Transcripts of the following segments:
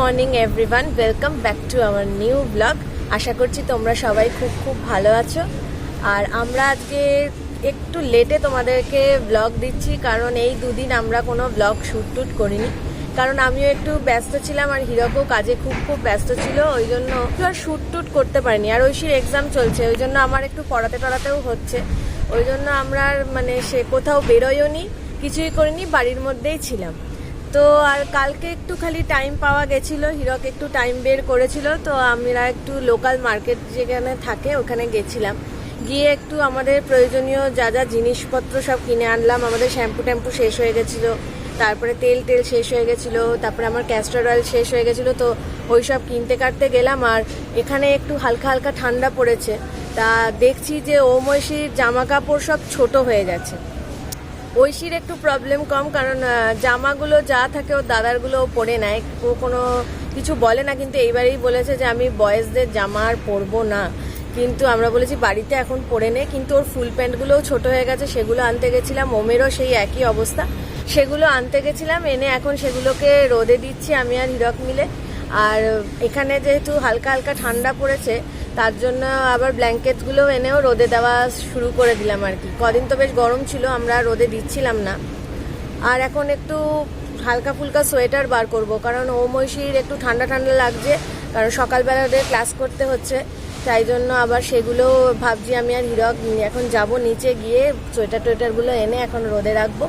Morning everyone, welcome back to our new blog. আশা করছি তোমরা সবাই খুব ভালো আছো। আর আমরা আজকে একটু লেটে তোমাদেরকে ব্লগ দিচ্ছি, কারণ এই দুদিন আমরা কোনো ব্লগ শ্যুট করিনি, কারণ আমিও একটু ব্যস্ত ছিলাম আর হিরকও কাজে খুব ব্যস্ত ছিল, ওই জন্য আর শ্যুট করতে পারিনি। আর ঐশীর এক্সাম চলছে, ওই জন্য আমার একটু পড়াতেও হচ্ছে, ওই জন্য আমরা সে কোথাও বেরোয়ও নি, কিছুই করিনি, বাড়ির মধ্যেই ছিলাম। তো আর কালকে একটু খালি টাইম পাওয়া গেছিলো, হিরক একটু টাইম বের করেছিল, তো আমরা একটু লোকাল মার্কেট যেখানে থাকে ওখানে গেছিলাম, গিয়ে একটু আমাদের প্রয়োজনীয় যা জিনিসপত্র সব কিনে আনলাম। আমাদের শ্যাম্পু শেষ হয়ে গেছিলো, তারপরে তেল শেষ হয়ে গেছিলো, তারপরে আমার ক্যাস্টর অয়েল শেষ হয়ে গেছিলো, তো ওই সব কিনতে কাটতে গেলাম। আর এখানে একটু হালকা ঠান্ডা পড়েছে, তা দেখছি যে ঐশীর জামা কাপড় সব ছোট হয়ে যাচ্ছে। ঐশীর একটু প্রবলেম কম, কারণ জামাগুলো যা থাকে ওর দাদারগুলো ও পরে নেয়, ও কোনো কিছু বলে না, কিন্তু এইবারেই বলেছে যে আমি বয়েজদের জামা আর পরবো না। কিন্তু আমরা বলেছি বাড়িতে এখন পরে নে, কিন্তু ওর ফুল প্যান্টগুলোও ছোট হয়ে গেছে, সেগুলো আনতে গেছিলাম। ওমেরও সেই একই অবস্থা, সেগুলো আনতে গেছিলাম, এনে এখন সেগুলোকে রোদে দিচ্ছি আমি আর হিরক মিলে। আর এখানে যেহেতু হালকা ঠান্ডা পড়েছে, তার জন্য আবার ব্ল্যাঙ্কেটগুলো এনেও রোদে দেওয়া শুরু করে দিলাম আর কি। কদিন তো বেশ গরম ছিল, আমরা রোদে দিচ্ছিলাম না। আর এখন একটু হালকা ফুলকা সোয়েটার বার করব, কারণ ঐশীর একটু ঠান্ডা লাগছে, কারণ সকালবেলা ওদের ক্লাস করতে হচ্ছে, তাই জন্য আবার সেগুলো ভাবছি আমি আর হিরক এখন যাব নিচে গিয়ে সোয়েটারগুলো এনে এখন রোদে রাখবো।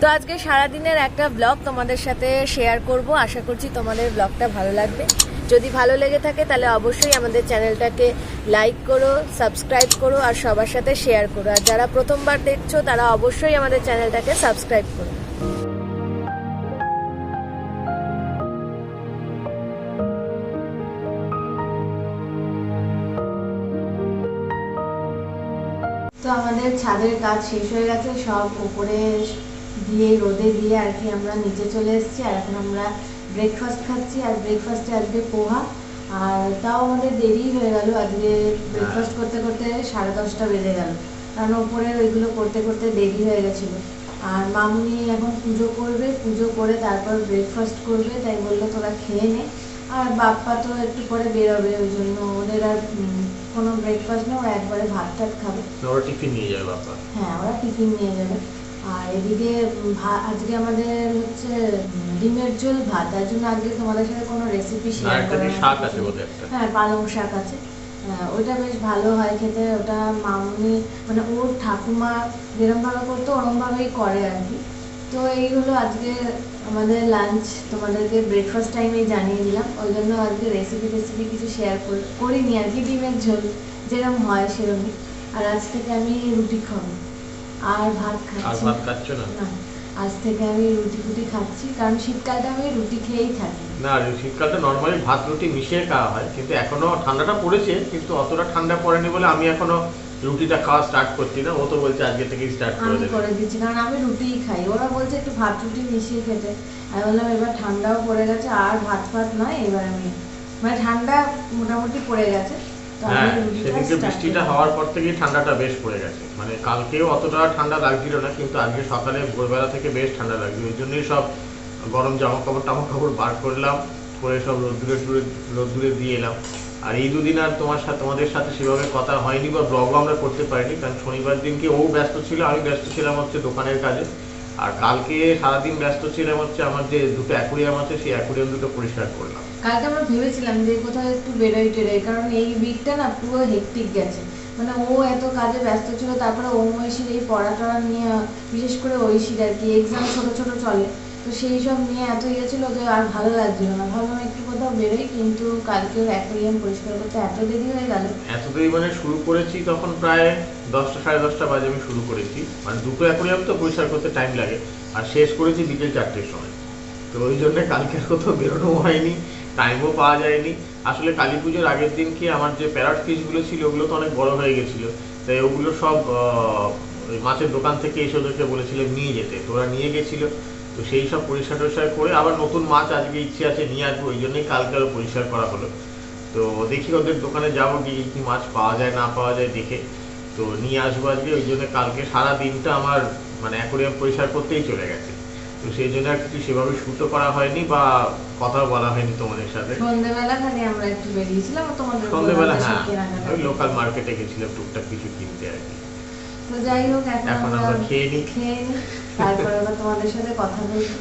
তো আজকে সারাদিনের একটা ব্লগ তোমাদের সাথে শেয়ার করব, আশা করছি তোমাদের ব্লগটা ভালো লাগবে। যদি ভালো লেগে থাকে তাহলে অবশ্যই আমাদের চ্যানেলটাকে লাইক করো, সাবস্ক্রাইব করো আর সবার সাথে শেয়ার করো। আর যারা প্রথমবার দেখছো তারা অবশ্যই আমাদের চ্যানেলটাকে সাবস্ক্রাইব করো। তো আমাদের ছাদের কাজ শেষ হয়ে গেছে, সব উপরে দিয়ে রোদে দিয়ে আর কি আমরা নিচে চলে এসেছি। আর এখন আমরা ব্রেকফাস্ট খাচ্ছি, আর ব্রেকফাস্টে আজকে পোহা। আর তাও আমাদের দেরি হয়ে গেল, আজকে ব্রেকফাস্ট করতে 10:30 বেজে গেল, কারণ ওপরে ওইগুলো করতে দেরি হয়ে গেছিলো। আর মামুনি এখন পুজো করবে, পুজো করে তারপর ব্রেকফাস্ট করবে, তাই বললো তোরা খেয়ে নে। আর বাপ্পা তো একটু পরে বেরোবে, ওই জন্য ওদের আর কোনো ব্রেকফাস্ট নেই, ওরা একবারে ভাত খাবে। ওরা টিফিন নিয়ে যাবে বাপ্পা? হ্যাঁ, ওরা টিফিন নিয়ে যাবে। আর এদিকে আজকে আমাদের হচ্ছে ডিমের ঝোল ভাত, তার জন্য আজকে তোমাদের সাথে কোনো রেসিপি শেয়ার করা শাক আছে বলে একটা, হ্যাঁ পালং শাক আছে, ওটা বেশ ভালো হয় খেতে। ওটা মামুনি মানে ওর ঠাকুমা যেরকম ভাবে করতো ওরকম ভাবেই করে আর কি। তো এই হলো আজকে আমাদের লাঞ্চ, তোমাদেরকে ব্রেকফাস্ট টাইমে জানিয়ে দিলাম, ওই জন্য আজকে রেসিপি কিছু শেয়ার করিনি আর কি। ডিমের ঝোল যেরকম হয় সেরকমই। আর আজ থেকে আমি রুটি খাবো আর ভাত খাচ্ছি। আর ভাত খাচ্ছ না? আজ থেকে আমি রুটি খাচ্ছি, কারণ শীতকালটা আমি রুটি খেয়েই থাকি। না, শীতকালটা নর্মালি ভাত রুটি মিশিয়ে খাওয়া হয়, কিন্তু এখনো ঠান্ডাটা পড়েছে, কিন্তু অতটা ঠান্ডা পড়েনি বলে আমি এখনো রুটিটা খাওয়া স্টার্ট করছি না। ও তো বলছে আজকে থেকেই স্টার্ট করে দিচ্ছি, কারণ আমি রুটিই খাই। ওরা বলছে একটু ভাত রুটি মিশিয়ে খেতে, আমি বললাম এবার ঠান্ডাও পড়ে গেছে, আর ভাত নয়, এবার আমি মানে ঠান্ডা মোটামুটি পড়ে গেছে। হ্যাঁ, সেদিকে বৃষ্টিটা হওয়ার পর থেকেই ঠান্ডাটা বেশ পড়ে গেছে। মানে কালকেও অতটা ঠান্ডা লাগছিল না, কিন্তু আজকে সকালে ভোরবেলা থেকে বেশ ঠান্ডা লাগছে। ওই জন্যই সব গরম জামা কাপড় বার করলাম, করে সব রোদ্দুরে দিয়ে এলাম। আর এই দুদিন আর তোমাদের সাথে সেভাবে কথা হয়নি বা ব্লগও আমরা করতে পারিনি, কারণ শনিবার দিনকে ও ব্যস্ত ছিল, আমি ব্যস্ত ছিলাম হচ্ছে দোকানের কাজে। আর কালকে সারাদিন ব্যস্ত ছিলাম হচ্ছে আমার যে দুটো অ্যাকুরিয়াম আছে, সেই অ্যাকুরিয়াম দুটো পরিষ্কার করলাম। কালকে আমরা ভেবেছিলাম যে কোথাও একটু বেরোই, কারণ এই উইকটা না পুরো হেক্টিক গেছে। মানে ও এত কাজে ব্যস্ত ছিল, তারপরে ঐশীর এই পড়াটা নিয়ে, বিশেষ করে ঐশীর আর কি এক্সাম ছোট চলে, তো সেই সব নিয়ে এত গেছিল যে আর ভালো লাগছিল না। ভাবলাম একটু কোথাও বেরোই, কিন্তু কালকে ওর অ্যাকুরিয়াম পরিষ্কার করতে এত দেরি হয়ে গেল। এত দেরি মানে শুরু করেছি তখন প্রায় 10টা সাড়ে 10টা বাজে আমি শুরু করেছি, মানে দুটো অ্যাকুরিয়াম তো পরিষ্কার করতে টাইম লাগে, আর শেষ করেছি বিকেল 4টের সময়। তো ওই জন্য কালকের কোথাও বেরোনো হয়নি, টাইমও পাওয়া যায়নি। আসলে কালী পুজোর আগের দিন কি আমার যে প্যারট ফিশগুলো ছিল ওগুলো তো অনেক বড় হয়ে গেছিলো, তাই ওগুলো সব ওই মাছের দোকান থেকে এসে ওদেরকে বলেছিলাম নিয়ে যেতে, তো ওরা নিয়ে গেছিলো। তো সেই সব পরিষ্কার করে আবার নতুন মাছ আজকে ইচ্ছে আছে নিয়ে আসবো, ওই জন্যই কালকে আরও পরিষ্কার করা হলো। তো দেখি ওদের দোকানে যাবো, গিয়ে কি মাছ পাওয়া যায় না পাওয়া যায় দেখে তো নিয়ে আসবো আজকে। ওই জন্য কালকে সারা দিনটা আমার মানে অ্যাকুরিয়াম পরিষ্কার করতেই চলে গেছে। তো তো সেই জন্য আর কিছু সেভাবে শুটও করা হয়নি বা কথাও বলা হয়নি তোমাদের সাথে। সন্ধ্যেবেলা খালি আমরা একটু বেরিয়েছিলাম, তোমাদের সন্ধ্যেবেলা হ্যাঁ ওই লোকাল মার্কেটে গেছিলাম টুকটাক কিছু কিনতে আর কি। তো যাই হোক এখন আমরা খেয়ে নিই, তারপরে আমরা তোমাদের সাথে কথা বলবো।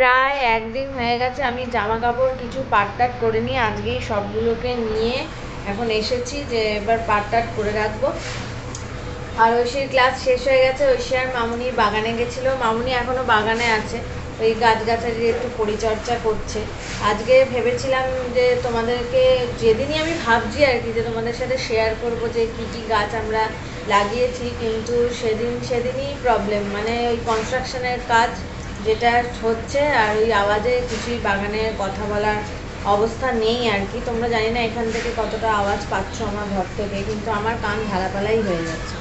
প্রায় একদিন হয়ে গেছে আমি জামা কাপড় কিছু পাটটাট করে নিয়ে আজকেই সবগুলোকে নিয়ে এখন এসেছি যে এবার পাটটাট করে রাখবো। আর ঐশীর ক্লাস শেষ হয়ে গেছে, ঐশী আর মামুনি বাগানে গেছিলো, মামুনি এখনো বাগানে আছে, ওই গাছগাছালির একটু পরিচর্যা করছে। আজকে ভেবেছিলাম যে তোমাদেরকে যেদিনই আমি ভাবছি আর কি যে তোমাদের সাথে শেয়ার করব যে কী কী গাছ আমরা লাগিয়েছি, কিন্তু সেদিনই প্রবলেম, মানে ওই কনস্ট্রাকশনের কাজ যেটা হচ্ছে আর ওই আওয়াজে কিছুই বাগানে কথা বলার অবস্থা নেই আর কি। তোমরা জানি না এখান থেকে কতটা আওয়াজ পাচ্ছ আমার ঘর থেকে, কিন্তু আমার কান ঝালাপালাই হয়ে যাচ্ছে।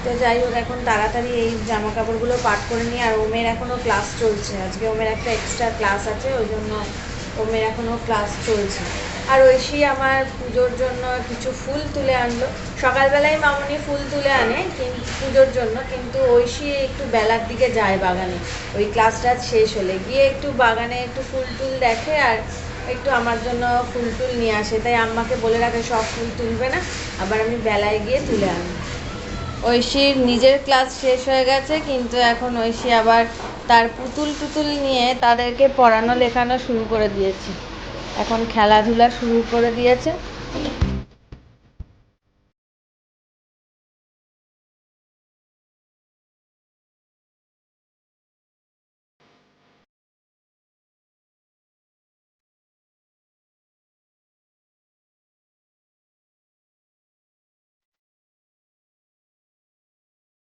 তো যাই হোক এখন তাড়াতাড়ি এই জামা কাপড়গুলো পাট করে নিই। আর ওমের এখনও ক্লাস চলছে, আজকে ওমের একটা এক্সট্রা ক্লাস আছে, ওই জন্য ওমের এখনও ক্লাস চলছে। আর ঐশী আমার পুজোর জন্য কিছু ফুল তুলে আনলো, সকালবেলায় মামুনি ফুল তুলে আনে কিন্তু পুজোর জন্য, কিন্তু ঐশী একটু বেলার দিকে যায় বাগানে, ওই ক্লাসটা শেষ হলে গিয়ে একটু বাগানে একটু ফুল টুল দেখে আর একটু আমার জন্য ফুল টুল নিয়ে আসে। তাই আম্মাকে বলে রাখে সব ফুল তুলবে না, আবার আমি বেলায় গিয়ে তুলে আনি। ঐশীর নিজের ক্লাস শেষ হয়ে গেছে, কিন্তু এখন ঐশী আবার তার পুতুল নিয়ে তাদেরকে পড়ানো লেখানো শুরু করে দিয়েছে, এখন খেলাধুলা শুরু করে দিয়েছে।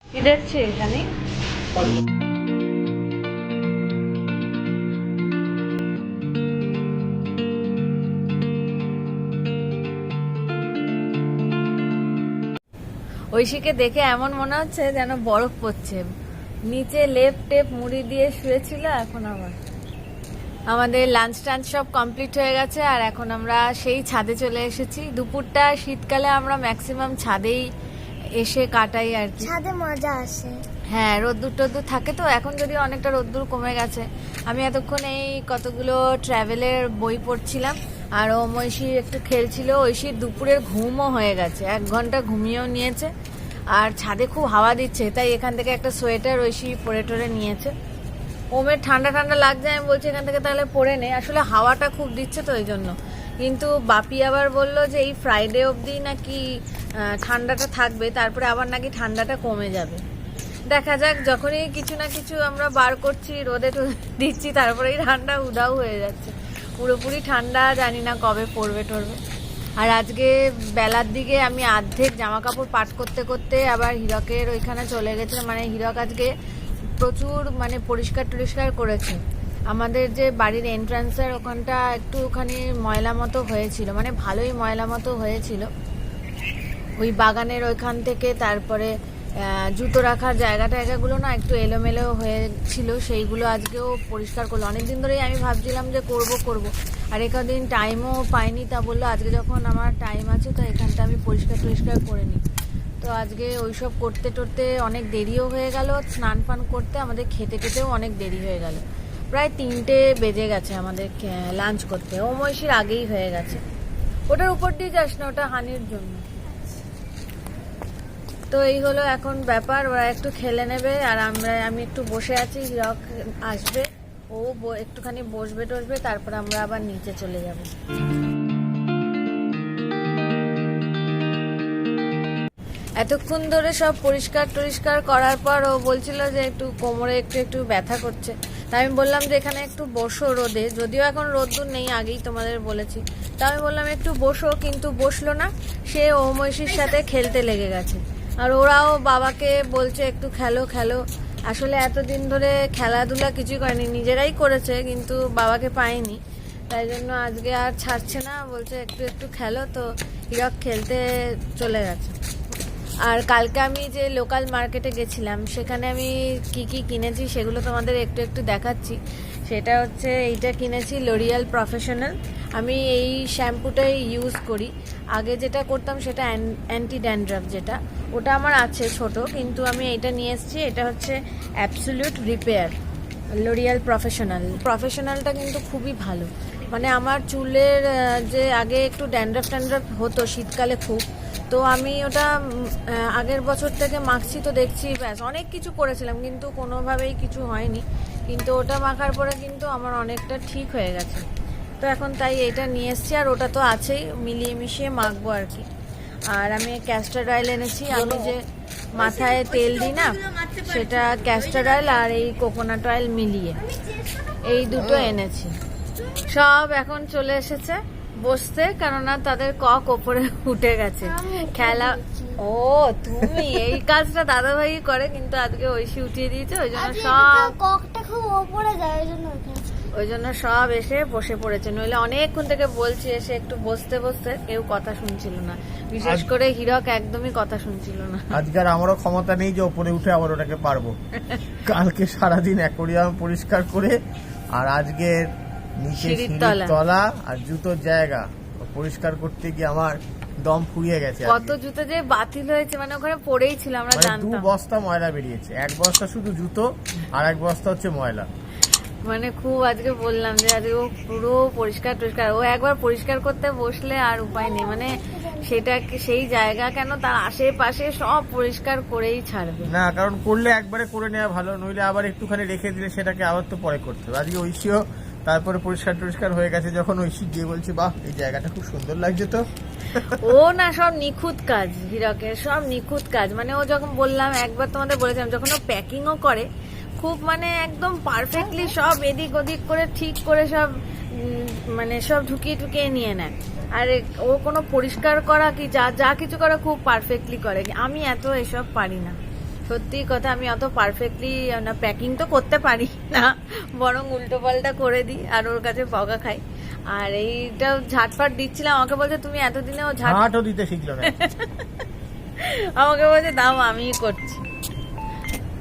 কি দেখছি এখানে? ঐশীকে দেখে এমন মনে হচ্ছে যেন বরফ পড়ছে, নিচে লেপ টেপ মুড়ি দিয়ে শুয়েছিল, এখন আবার আমাদের লাঞ্চ টাঞ্চ সব কমপ্লিট হয়ে গেছে আর এখন আমরা সেই ছাদে চলে এসেছি। দুপুরটা শীতকালে আমরা ম্যাক্সিমাম ছাদেই এসে কাটাই আর কি, ছাদে মজা আসে। হ্যাঁ রোদ্দুর টদ্দুর থাকে তো, এখন যদি অনেকটা রোদ্দুর কমে গেছে। আমি এতক্ষণ এই কতগুলো ট্রাভেলের বই পড়ছিলাম আর ঐশী একটু খেলছিল। ঐশীর দুপুরের ঘুমও হয়ে গেছে, 1 ঘন্টা ঘুমিয়েও নিয়েছে। আর ছাদে খুব হাওয়া দিচ্ছে, তাই এখান থেকে একটা সোয়েটার ঐশী পরে টরে নিয়েছে। ওমের ঠান্ডা ঠান্ডা লাগছে, আমি বলছি এখান থেকে তাহলে পরে নে, আসলে হাওয়াটা খুব দিচ্ছে তো ওই জন্য। কিন্তু বাপি আবার বললো যে এই ফ্রাইডে অবধি নাকি ঠান্ডাটা থাকবে, তারপরে আবার নাকি ঠান্ডাটা কমে যাবে। দেখা যাক, যখনই কিছু না কিছু আমরা বার করছি রোদে দিচ্ছি, তারপরেই ঠান্ডা উধাও হয়ে যাচ্ছে। পুরোপুরি ঠান্ডা জানি না কবে পড়বে টরবে। আর আজকে বেলার দিকে আমি অর্ধেক জামা কাপড় পাট করতে করতে আবার হীরকের ওইখানে চলে গেছিলাম, মানে হীরক আজকে প্রচুর মানে পরিষ্কার টরিষ্কার করেছে। আমাদের যে বাড়ির এন্ট্রান্সের ওখানটা একটুখানি ময়লা মতো হয়েছিল, মানে ভালোই ময়লা মতো হয়েছিল ওই বাগানের ওইখান থেকে। তারপরে জুতো রাখার জায়গাগুলো না একটু এলোমেলো হয়েছিল, সেইগুলো আজকেও পরিষ্কার করলো। অনেকদিন ধরেই আমি ভাবছিলাম যে করব, আর একদিন টাইমও পাইনি, তা বললো আজকে যখন আমার টাইম আছে তো এখানটা আমি পরিষ্কার করে নিই। তো আজকে ওইসব করতে টরতে অনেক দেরিও হয়ে গেল, স্নান ফান করতে আমাদের খেতে টেতেও অনেক দেরি হয়ে গেল, প্রায় 3টে বেজে গেছে আমাদের লাঞ্চ করতে। ঐশীর আগেই হয়ে গেছে। ওটার উপর দিয়ে যাস না, ওটা হানির জন্য। তো এই হলো এখন ব্যাপার, ওরা একটু খেলে নেবে আর আমি একটু বসে আছি, হীরক আসবে, ও একটুখানি বসবে টসবে, তারপর আমরা আবার নিচে চলে যাব। এতক্ষণ ধরে সব পরিষ্কার টরিষ্কার করার পর ও বলছিল যে একটু কোমরে একটু একটু ব্যথা করছে। তাই আমি বললাম যে এখানে একটু বসো রোদে, যদিও এখন রোদ্দুর নেই, আগেই তোমাদের বলেছি। তা আমি বললাম একটু বসো, কিন্তু বসলো না, সে ও মহিষীর সাথে খেলতে লেগে গেছে। আর ওরাও বাবাকে বলছে একটু খেলো খেলো। আসলে এতদিন ধরে খেলাধুলা কিছুই করেনি, নিজেরাই করেছে, কিন্তু বাবাকে পায়নি। তাই জন্য আজকে আর ছাড়ছে না, বলছে একটু একটু খেলো। তো হীরক খেলতে চলে গেছে। আর কালকে আমি যে লোকাল মার্কেটে গেছিলাম, সেখানে আমি কি কি কিনেছি সেগুলো তোমাদের একটু একটু দেখাচ্ছি। সেটা হচ্ছে এইটা কিনেছি, লরিয়াল প্রফেশনাল। আমি এই শ্যাম্পুটাই ইউজ করি। আগে যেটা করতাম সেটা অ্যান্টি ড্যান্ড্রাফ, যেটা ওটা আমার আছে ছোট, কিন্তু আমি এইটা নিয়ে এসেছি। এটা হচ্ছে অ্যাবসলিউট রিপেয়ার, লরিয়াল প্রফেশনালটা কিন্তু খুবই ভালো। মানে আমার চুলের যে আগে একটু ড্যান্ড্রাফ হতো শীতকালে খুব, তো আমি ওটা আগের বছর থেকে মাখছি, তো দেখছি ব্যাস অনেক কিছু করেছিলাম কিন্তু কোনোভাবেই কিছু হয়নি। কিন্তু ওটা মাখার পরে কিন্তু আমার অনেকটা ঠিক হয়ে গেছে। তো এখন তাই এটা নিয়ে এসছি, আর ওটা তো আছেই, মিলিয়ে মিশিয়ে মাখবো আর কি। আর আমি ক্যাস্টার অয়েল এনেছি, আমি যে মাথায় তেল দিই না, সেটা ক্যাস্টার অয়েল আর এই কোকোনাট অয়েল মিলিয়ে এই দুটো এনেছি। সব এখন চলে এসেছে বসতে, কেননা তাদের কক ওপরে উঠে গেছে খেলা। ও তুমি এই কাজটা দাদা ভাই করে, কিন্তু আজকে ঐশী উঠিয়ে দিয়েছে, ওই জন্য সব ককটা খুব ওপরে যায়, ওই জন্য সব এসে বসে পড়েছে। নইলে অনেকক্ষণ থেকে বলছি এসে একটু বসতে বসতে, কেউ কথা শুনছিল না, বিশেষ করে হীরক একদমই কথা শুনছিল না। আজকে আর আমারও ক্ষমতা নেই যে ওপরে উঠে আবার ওটাকে পারবো। কালকে সারাদিন অ্যাকোরিয়াম পরিষ্কার করে, আর আজকে নিচে সিঁড়ির সিঁড়ির তলা আর জুতোর জায়গা পরিষ্কার করতে গিয়ে আমার দম ফুরিয়ে গেছে। কত জুতো যে বাতিল হয়েছে, মানে ওখানে পড়েই ছিল, আমরা মানে 2 জানতাম। বস্তা ময়লা বেরিয়েছে, 1 বস্তা শুধু জুতো আর 1 বস্তা হচ্ছে ময়লা। মানে খুব আজকে বললাম যে আজকে ও পুরো পরিষ্কার টরিষ্কার, ও একবার পরিষ্কার করতে বসলে আর উপায় নেই, মানে সেটা সেই জায়গা কেন তার আশেপাশে সব পরিষ্কার করেই ছাড়বে। না, কারণ করলে একবারে করে নেওয়া ভালো, নইলে আবার একটুখানি রেখে দিলে সেটাকে আবার তো পরে করতে হবে। আজকে ঐশীও তারপরে পরিষ্কার টরিষ্কার হয়ে গেছে, যখন ঐশী গিয়ে বলছে বাহ এই জায়গাটা খুব সুন্দর লাগছে। তো ও না, সব নিখুঁত কাজ হীরকের, সব নিখুঁত কাজ। মানে ও যখন বললাম, একবার তোমাদের বলেছিলাম, যখন ও প্যাকিংও করে খুব, মানে একদম পারফেক্টলি সব এদিক ওদিক করে ঠিক করে সব মানে সব ঢুকিয়ে ঢুকিয়ে নিয়ে নেয়। আর ও কোনো পরিষ্কার করা কি যা কিছু করে খুব পারফেক্টলি করে। আমি এত এসব পারি না, সত্যি কথা। আমি অত পারফেক্টলি না, প্যাকিং তো করতে পারি না, বরং উল্টো পাল্টা করে দিই আর ওর কাছে বকা খাই। আর এইটা ঝাটফাট দিচ্ছিলাম, আমাকে বলছে তুমি এতদিনে ও ঝাঁটও দিতে শিখলো না। আমাকে বলছে দাও আমিই করছি।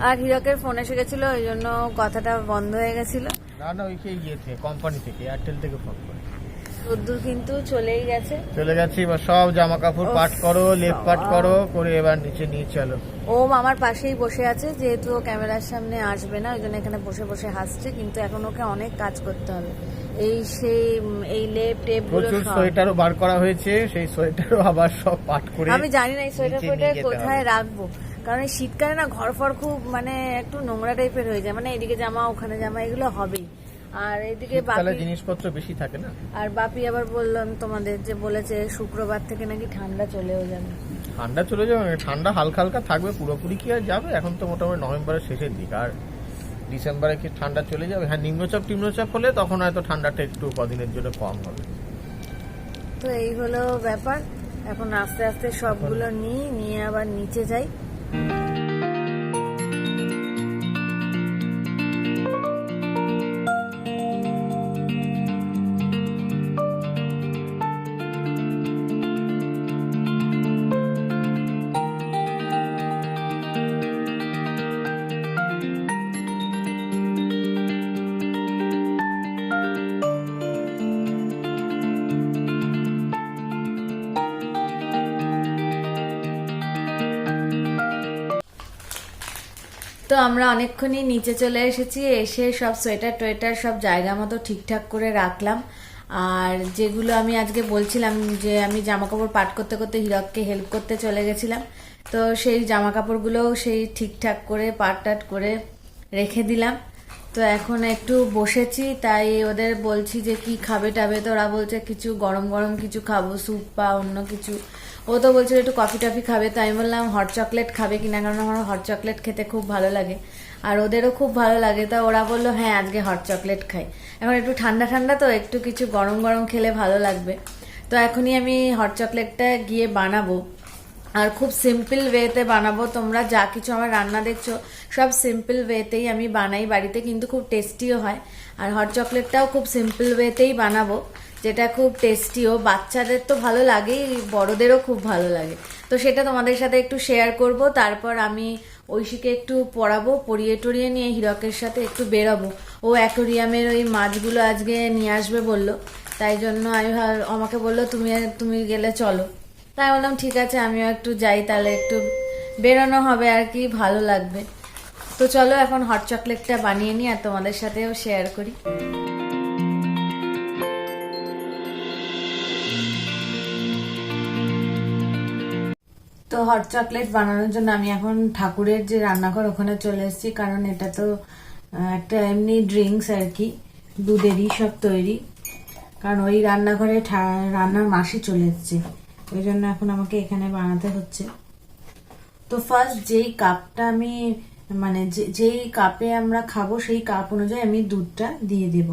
আর হীরকের ফোন এসে গেছিল, ওই জন্য কথাটা বন্ধ হয়ে গেছিল। না ওইকে গিয়েছে কোম্পানি থেকে, এয়ারটেল থেকে ফোন করে। রোদ্দুর কিন্তু চলেই গেছে। এবার সব জামা কাপড় পাট করো, লেপ পাট করো, করে এবার নিচে নিয়ে চলো। ও আমার পাশেই বসে আছে, যেহেতু ও ক্যামেরার সামনে আসবে না, ওই জন্য এখানে বসে বসে হাসছে। কিন্তু এখন ওকে অনেক কাজ করতে হবে, এই লেপ টেপ গুলো। প্রচুর সোয়েটারও বার করা হয়েছে, সেই সোয়েটারও আবার সব পাট করে। আমি জানি না এই সোয়েটার কোথায় রাখবো, কারণ এই শীতকালে না ঘর ফর খুব মানে একটু নোংরা টাইপের হয়ে যায়, মানে এদিকে জামা ওখানে জামা এগুলো হবেই। আর এদিকে বাপি জিনিসপত্র বেশি থাকে না। আর বাপি আবার বললাম তোমাদের যে বলেছে শুক্রবার থেকে নাকি ঠান্ডা চলেও যাবে। ঠান্ডা চলে যাবে, ঠান্ডা হালকা হালকা থাকবে, পুরোপুরি কি আর যাবে? এখন তো মোটামুটি নভেম্বরের শেষের দিক, আর ডিসেম্বরে কি ঠান্ডা চলে যাবে? হ্যাঁ, নিম্নচাপ হলে তখন হয়তো ঠান্ডাটা একটু কদিনের জন্য কম হবে। তো এই হলো ব্যাপার। এখন আস্তে আস্তে সবগুলো নিয়ে আবার নিচে যাই। তো আমরা অনেকক্ষণই নিচে চলে এসেছি, এসে সব সোয়েটার টোয়েটার সব জায়গা মতো ঠিকঠাক করে রাখলাম। আর যেগুলো আমি আজকে বলছিলাম যে আমি জামা কাপড় পাট করতে করতে হীরককে হেল্প করতে চলে গেছিলাম, তো সেই জামা কাপড়গুলো সেই ঠিকঠাক করে পাট টাট করে রেখে দিলাম। তো এখন একটু বসেছি, তাই ওদের বলছি যে কি খাবে টাবে, তো ওরা বলছে কিছু গরম গরম কিছু খাবো, স্যুপ বা অন্য কিছু। ও তো বলছিল একটু কফি টফি খাবে, তো আমি বললাম হট চকলেট খাবে কিনা, কারণ আমার হট চকলেট খেতে খুব ভালো লাগে আর ওদেরও খুব ভালো লাগে। তা ওরা বললো হ্যাঁ আজকে হট চকলেট খাই। এখন একটু ঠান্ডা ঠান্ডা তো একটু কিছু গরম গরম খেলে ভালো লাগবে। তো এখনই আমি হট চকলেটটা গিয়ে বানাবো, আর খুব সিম্পল ওয়েতে বানাবো। তোমরা যা কিছু আমার রান্না দেখছো সব সিম্পল ওয়েতেই আমি বানাই বাড়িতে, কিন্তু খুব টেস্টিও হয়। আর হট চকলেটটাও খুব সিম্পল ওয়েতেই বানাবো, যেটা খুব টেস্টিও। বাচ্চাদের তো ভালো লাগেই, বড়দেরও খুব ভালো লাগে। তো সেটা তোমাদের সাথে একটু শেয়ার করব। তারপর আমি ঐশীকে একটু পড়াবো, পড়িয়ে টড়িয়ে নিয়ে হিরকের সাথে একটু বেরোবো। ও অ্যাকোরিয়ামের ওই মাছগুলো আজকে নিয়ে আসবে বললো, তাই জন্য আমাকে বললো তুমি গেলে চলো। তাই বললাম ঠিক আছে আমিও একটু যাই, তাহলে একটু বেরোনো হবে আর কি, ভালো লাগবে। তো চলো এখন হট চকলেটটা বানিয়ে নিই আর তোমাদের সাথেও শেয়ার করি। তো হট চকলেট বানানোর জন্য আমি এখন ঠাকুরের যে রান্নাঘর ওখানে চলে এসেছি, কারণ এটা তো একটা এমনি ড্রিঙ্কস আর কি, দুধেরই সব তৈরি। কারণ ওই রান্নাঘরে রান্নার মাসি চলে এসছে, ওই জন্য এখন আমাকে এখানে বানাতে হচ্ছে। তো ফার্স্ট যেই কাপটা আমি মানে যেই কাপে আমরা খাবো সেই কাপ অনুযায়ী আমি দুধটা দিয়ে দেব।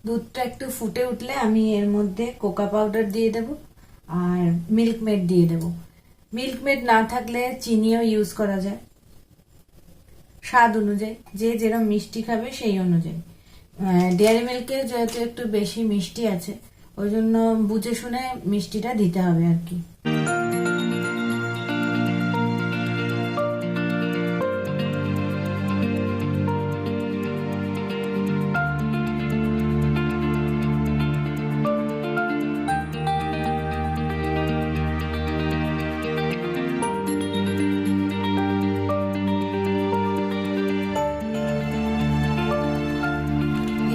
দুধটা একটু ফুটে উঠলে আমি এর মধ্যে কোকা পাউডার দিয়ে দেব আর মিল্ক মেড দিয়ে দেব। মিল্ক মেড না থাকলে চিনিও ইউজ করা যায়, স্বাদ অনুযায়ী, যে যেরকম মিষ্টি খাবে সেই অনুযায়ী। ডেয়ারি মিল্কে যেহেতু একটু বেশি মিষ্টি আছে, ওই জন্য বুঝে শুনে মিষ্টিটা দিতে হবে আর কি।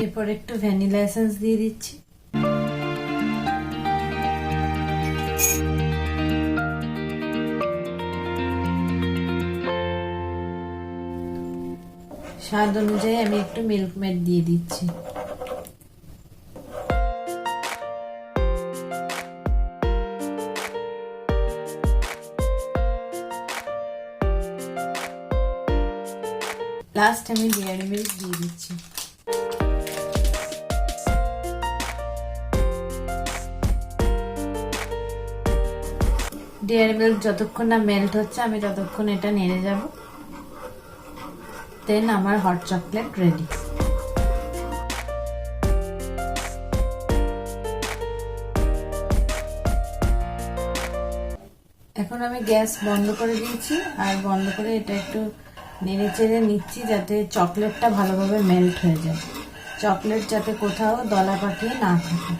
এরপর একটু ভ্যানিলা এসেন্স দিয়ে দিচ্ছি। স্বাদ অনুযায়ী আমি একটু মিল্ক মেড দিয়ে দিচ্ছি। লাস্ট আমি ডেয়ারি মিল্ক দিয়ে দিচ্ছি। ডেয়ারি মিল্ক যতক্ষণ না মেল্ট হচ্ছে আমি ততক্ষণ এটা নেড়ে যাব, দেন আমার হট চকলেট রেডি। এখন আমি গ্যাস বন্ধ করে দিয়েছি, আর বন্ধ করে এটা একটু নেড়ে চেড়ে নিচ্ছি যাতে চকলেটটা ভালোভাবে মেল্ট হয়ে যায়, চকলেট যাতে কোথাও দলা পাকিয়ে না থাকে।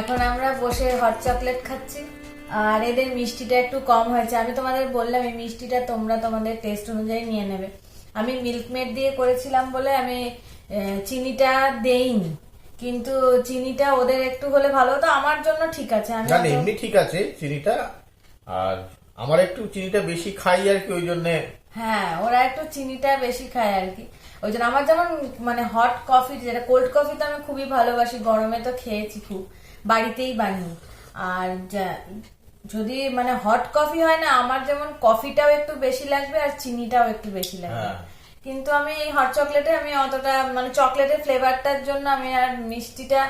এখন আমরা বসে হট চকলেট খাচ্ছি, আর এদের মিষ্টিটা একটু কম হয়েছে। আমি তোমাদের বললাম এই মিষ্টিটা তোমরা তোমাদের টেস্ট অনুযায়ী নিয়ে নেবে। আমি মিল্ক মেড দিয়ে করেছিলাম বলে আমি চিনিটা দেইনি, কিন্তু চিনিটা ওদের একটু হলে ভালো হতো, আমার জন্য ঠিক আছে। আমি এমনি ঠিক আছে চিনিটা, আর আমার একটু চিনিটা বেশি খাই আর কি, ওই জন্য। হ্যাঁ, ওরা একটু চিনিটা বেশি খায় আর কি, ওই জন্য। আমার যেমন মানে হট কফি, যেটা কোল্ড কফি তো আমি খুবই ভালোবাসি, গরমে তো খেয়েছি খুব, বাড়িতেই বানিয়ে। আর যদি মানে হট কফি হয় না, আমার যেমন কফিটাও একটু বেশি লাগবে আর চিনিটাও একটু বেশি লাগবে। কিন্তু আমি এই হট চকলেটে আমি অতটা মানে চকলেটের ফ্লেভারটার জন্য আমি আর মিষ্টিটা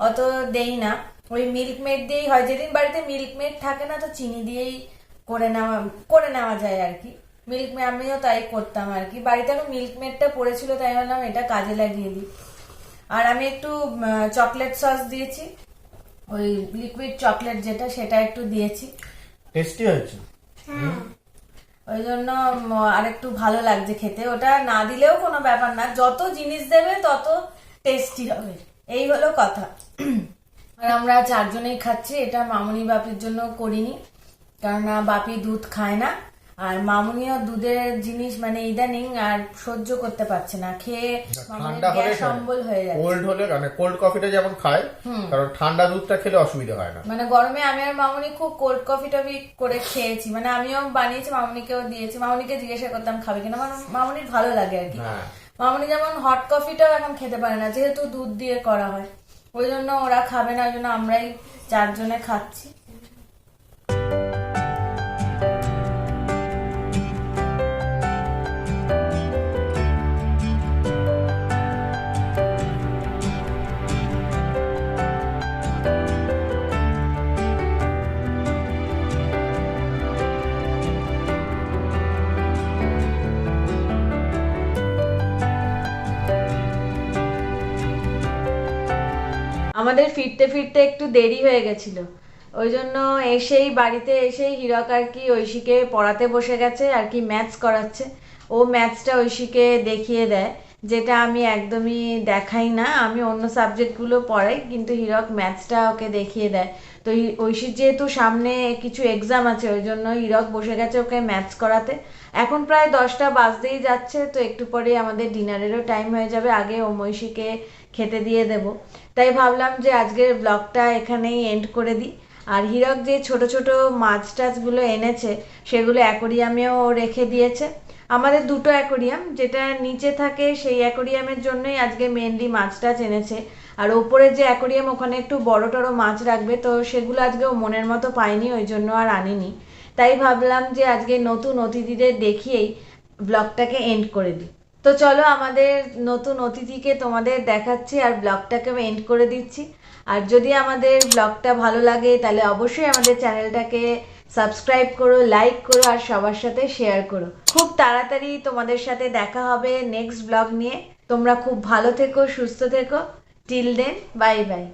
অত দেই না, ওই মিল্ক মেড দিয়েই হয়। যেদিন বাড়িতে মিল্ক মেড থাকে না তো চিনি দিয়েই করে নেওয়া যায় আর কি। মিল্ক মেড আমিও তাই করতাম আর কি, বাড়িতে এখন মিল্ক মেডটা পড়েছিল তাই ভাবলাম এটা কাজে লাগিয়ে দিই। আর আমি একটু চকলেট সস দিয়েছি, ওই লিকুইড চকলেট যেটা, সেটা একটু দিয়েছি। টেস্টি হয়েছে। ওই জন্য আরেকটু ভালো লাগছে খেতে। ওটা না দিলেও কোনো ব্যাপার না, যত জিনিস দেবে তত টেস্টি হবে, এই হলো কথা। আর আমরা 4 জনেই খাচ্ছি। এটা মামুনি বাপির জন্য করিনি, কারণ বাপি দুধ খায় না, আর মামুনিও দুধের জিনিস মানে ইদানিং আর সহ্য করতে পারছে না, খেয়ে মামুনির গ্যাস অম্বল হয়ে যাচ্ছে। কোল্ড হলে মানে কোল্ড কফিটা যেমন খায়, কারণ ঠান্ডা দুধটা খেলে অসুবিধা হয় না। মানে গরমে আমি আর মামুনি খুব কোল্ড কফি টফি করে খেয়েছি, মানে আমিও বানিয়েছি, মামুনিকেও দিয়েছি। মামুনিকে জিজ্ঞাসা করতাম খাবে কিনা, আমার মামুনির ভালো লাগে আর কি। মামুনি যেমন হট কফিটাও এখন খেতে পারে না, যেহেতু দুধ দিয়ে করা হয়, ওই জন্য ওরা খাবে না, ওই জন্য আমরাই 4 জনে খাচ্ছি। আমাদের ফিরতে ফিরতে একটু দেরি হয়ে গেছিল, ওই জন্য বাড়িতে এসেই হীরক আর কি ঐশীকে পড়াতে বসে গেছে আর কি, ম্যাথস করাচ্ছে। ও ম্যাথসটা ঐশীকে দেখিয়ে দেয়, যেটা আমি একদমই দেখাই না, আমি অন্য সাবজেক্টগুলো পড়াই, কিন্তু হীরক ম্যাথসটা ওকে দেখিয়ে দেয়। তো ঐশীর যেহেতু সামনে কিছু এক্সাম আছে, ওই জন্য হীরক বসে গেছে ওকে ম্যাথস করাতে। এখন প্রায় 10টা বাজতেই যাচ্ছে, তো একটু পরে আমাদের ডিনারেরও টাইম হয়ে যাবে, আগে ঐশীকে খেতে দিয়ে দেব। তাই ভাবলাম যে আজকের ব্লগটা এখানেই এন্ড করে দিই। আর হীরক যে ছোট ছোট মাছ টাছগুলো এনেছে, সেগুলো অ্যাকোরিয়ামেও রেখে দিয়েছে। আমাদের 2টো অ্যাকোরিয়াম, যেটা নিচে থাকে সেই অ্যাকোরিয়ামের জন্যই আজকে মেনলি মাছ টাছ এনেছে, আর ওপরে যে অ্যাকোরিয়াম ওখানে একটু বড় টড়ো মাছ রাখবে, তো সেগুলো আজকে ও মনের মতো পায়নি, ওই জন্য আর আনিনি। তাই ভাবলাম যে আজকে নতুন অতিথিদের দেখিয়েই ব্লগটাকে এন্ড করে দিই। তো চলো, আমাদের নতুন অতিথিকে তোমাদের দেখাচ্ছি আর ব্লগটাকে এন্ড করে দিচ্ছি। আর যদি আমাদের ব্লগটা ভালো লাগে তাহলে অবশ্যই আমাদের চ্যানেলটাকে সাবস্ক্রাইব করো, লাইক করো আর সবার সাথে শেয়ার করো। খুব তাড়াতাড়ি তোমাদের সাথে দেখা হবে নেক্সট ব্লগ নিয়ে। তোমরা খুব ভালো থেকো, সুস্থ থেকো। Till then, bye by.